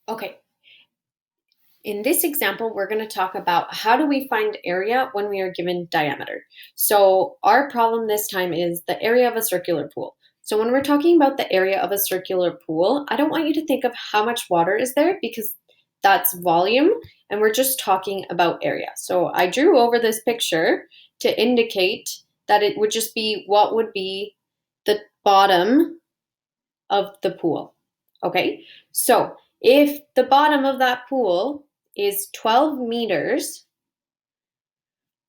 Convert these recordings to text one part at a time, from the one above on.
Okay, in this example, we're going to talk about how do we find area when we are given diameter. So our problem this time is the area of a circular pool. So when we're talking about the area of a circular pool, I don't want you to think of how much water is there because that's volume, and we're just talking about area. So I drew over this picture to indicate that it would just be what would be the bottom of the pool. Okay, so if the bottom of that pool is 12 meters,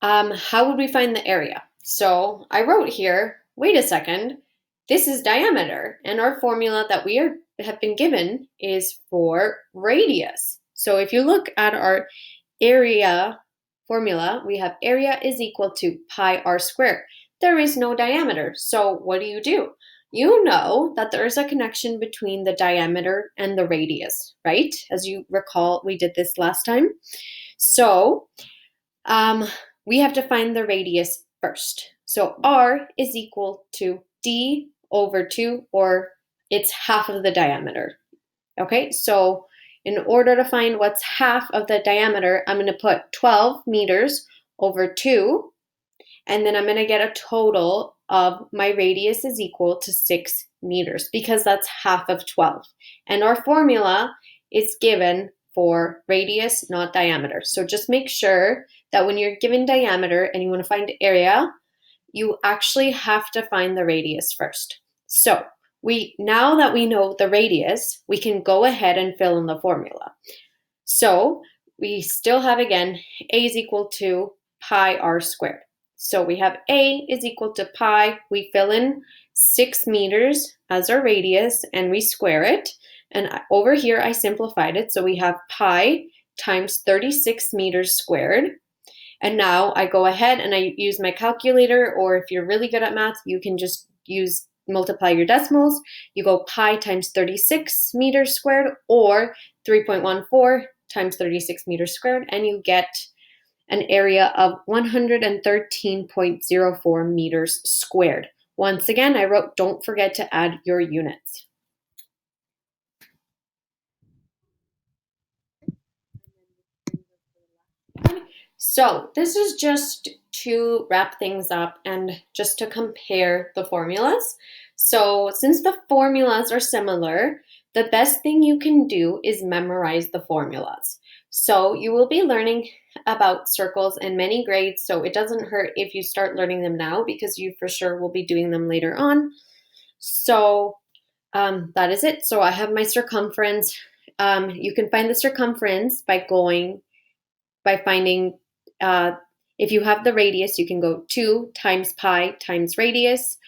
how would we find the area? So I wrote here, wait a second, this is diameter, and our formula that we have been given is for radius. So if you look at our area formula, we have area is equal to pi r squared. There is no diameter, so what do? You know that there is a connection between the diameter and the radius, right? As you recall, we did this last time. So we have to find the radius first. So r is equal to d over 2, or it's half of the diameter. Okay, so in order to find what's half of the diameter, I'm going to put 12 meters over 2, and then I'm going to get a total of my radius is equal to 6 meters because that's half of 12. And our formula is given for radius, not diameter. So just make sure that when you're given diameter and you want to find area, you actually have to find the radius first. So now that we know the radius, we can go ahead and fill in the formula. So we still have, again, a is equal to pi r squared. So we have a is equal to pi. We fill in 6 meters as our radius and we square it. And over here I simplified it. So we have pi times 36 meters squared. And now I go ahead and I use my calculator, or if you're really good at math, you can just multiply your decimals. You go pi times 36 meters squared, or 3.14 times 36 meters squared, and you get an area of 113.04 meters squared. Once again, I wrote, don't forget to add your units. So this is just to wrap things up and just to compare the formulas. So since the formulas are similar, the best thing you can do is memorize the formulas. So you will be learning about circles in many grades, so it doesn't hurt if you start learning them now because you for sure will be doing them later on. So that is it. So I have my circumference. You can find the circumference by finding, if you have the radius, you can go 2 times pi times radius,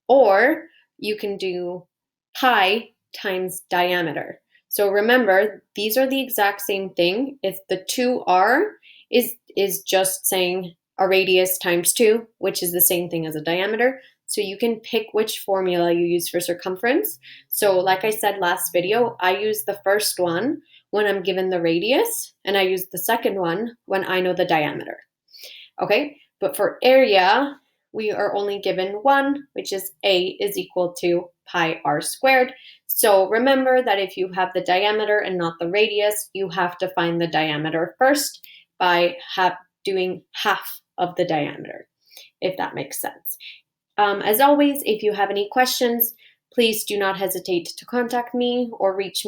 or you can do pi times diameter. So remember, these are the exact same thing. If the 2r is just saying a radius times 2, which is the same thing as a diameter. So you can pick which formula you use for circumference. So like I said last video, I use the first one when I'm given the radius, and I use the second one when I know the diameter. Okay, but for area, we are only given one, which is a is equal to pi r squared. So remember that if you have the diameter and not the radius, you have to find the diameter first by doing half of the diameter, if that makes sense. As always, if you have any questions, please do not hesitate to contact me or reach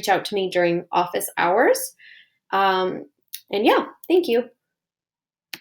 out to me during office hours. And yeah, thank you.